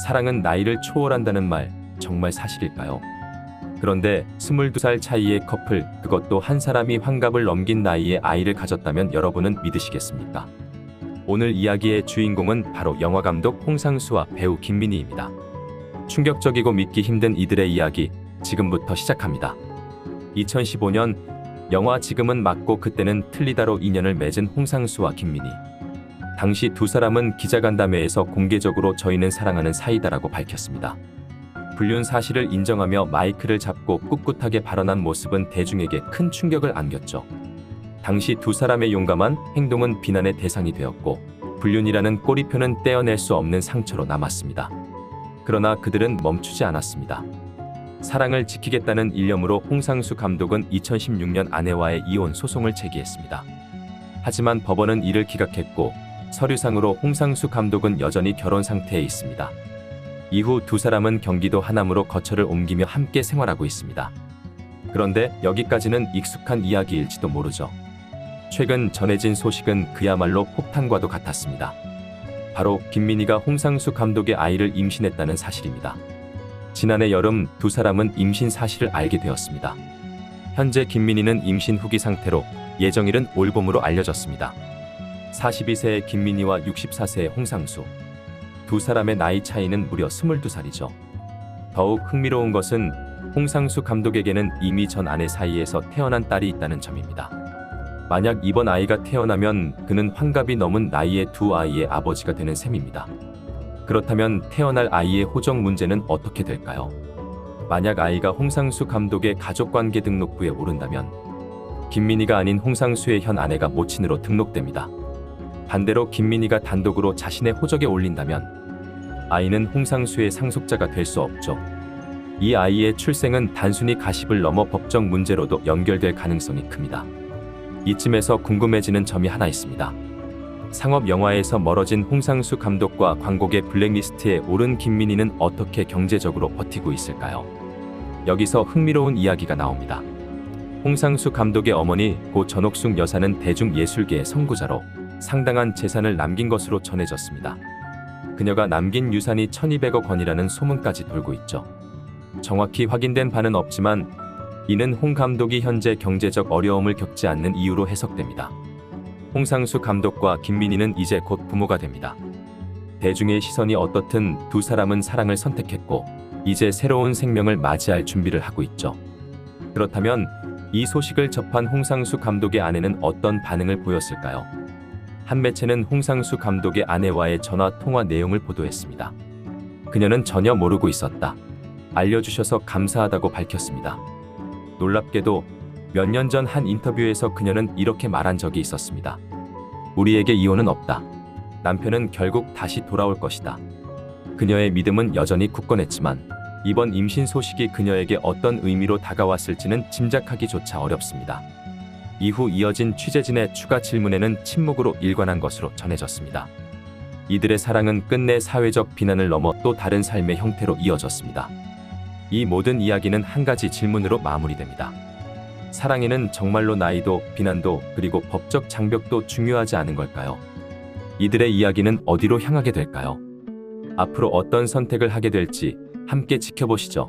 사랑은 나이를 초월한다는 말 정말 사실일까요? 그런데 22살 차이의 커플, 그것도 한 사람이 환갑을 넘긴 나이에 아이를 가졌다면 여러분은 믿으시겠습니까? 오늘 이야기의 주인공은 바로 영화감독 홍상수와 배우 김민희입니다. 충격적이고 믿기 힘든 이들의 이야기 지금부터 시작합니다. 2015년 영화 지금은 맞고 그때는 틀리다로 인연을 맺은 홍상수와 김민희. 당시 두 사람은 기자간담회에서 공개적으로 저희는 사랑하는 사이다라고 밝혔습니다. 불륜 사실을 인정하며 마이크를 잡고 꿋꿋하게 발언한 모습은 대중에게 큰 충격을 안겼죠. 당시 두 사람의 용감한 행동은 비난의 대상이 되었고 불륜이라는 꼬리표는 떼어낼 수 없는 상처로 남았습니다. 그러나 그들은 멈추지 않았습니다. 사랑을 지키겠다는 일념으로 홍상수 감독은 2016년 아내와의 이혼 소송을 제기했습니다. 하지만 법원은 이를 기각했고 서류상으로 홍상수 감독은 여전히 결혼 상태에 있습니다. 이후 두 사람은 경기도 하남으로 거처를 옮기며 함께 생활하고 있습니다. 그런데 여기까지는 익숙한 이야기일지도 모르죠. 최근 전해진 소식은 그야말로 폭탄과도 같았습니다. 바로 김민희가 홍상수 감독의 아이를 임신했다는 사실입니다. 지난해 여름 두 사람은 임신 사실을 알게 되었습니다. 현재 김민희는 임신 후기 상태로 예정일은 올봄으로 알려졌습니다. 42세의 김민희와 64세의 홍상수. 두 사람의 나이 차이는 무려 22살이죠. 더욱 흥미로운 것은 홍상수 감독에게는 이미 전 아내 사이에서 태어난 딸이 있다는 점입니다. 만약 이번 아이가 태어나면 그는 환갑이 넘은 나이의 두 아이의 아버지가 되는 셈입니다. 그렇다면 태어날 아이의 호적 문제는 어떻게 될까요? 만약 아이가 홍상수 감독의 가족관계 등록부에 오른다면 김민희가 아닌 홍상수의 현 아내가 모친으로 등록됩니다. 반대로 김민희가 단독으로 자신의 호적에 올린다면 아이는 홍상수의 상속자가 될 수 없죠. 이 아이의 출생은 단순히 가십을 넘어 법적 문제로도 연결될 가능성이 큽니다. 이쯤에서 궁금해지는 점이 하나 있습니다. 상업 영화에서 멀어진 홍상수 감독과 광고계 블랙리스트에 오른 김민희는 어떻게 경제적으로 버티고 있을까요? 여기서 흥미로운 이야기가 나옵니다. 홍상수 감독의 어머니 고 전옥숙 여사는 대중예술계의 선구자로 상당한 재산을 남긴 것으로 전해졌습니다. 그녀가 남긴 유산이 1,200억 원이라는 소문까지 돌고 있죠. 정확히 확인된 바는 없지만 이는 홍 감독이 현재 경제적 어려움을 겪지 않는 이유로 해석됩니다. 홍상수 감독과 김민희는 이제 곧 부모가 됩니다. 대중의 시선이 어떻든 두 사람은 사랑을 선택했고 이제 새로운 생명을 맞이할 준비를 하고 있죠. 그렇다면 이 소식을 접한 홍상수 감독의 아내는 어떤 반응을 보였을까요? 한 매체는 홍상수 감독의 아내와의 전화 통화 내용을 보도했습니다. 그녀는 전혀 모르고 있었다. 알려주셔서 감사하다고 밝혔습니다. 놀랍게도 몇 년 전 한 인터뷰에서 그녀는 이렇게 말한 적이 있었습니다. 우리에게 이혼은 없다. 남편은 결국 다시 돌아올 것이다. 그녀의 믿음은 여전히 굳건했지만 이번 임신 소식이 그녀에게 어떤 의미로 다가왔을지는 짐작하기조차 어렵습니다. 이후 이어진 취재진의 추가 질문에는 침묵으로 일관한 것으로 전해졌습니다. 이들의 사랑은 끝내 사회적 비난을 넘어 또 다른 삶의 형태로 이어졌습니다. 이 모든 이야기는 한 가지 질문으로 마무리됩니다. 사랑에는 정말로 나이도, 비난도, 그리고 법적 장벽도 중요하지 않은 걸까요? 이들의 이야기는 어디로 향하게 될까요? 앞으로 어떤 선택을 하게 될지 함께 지켜보시죠.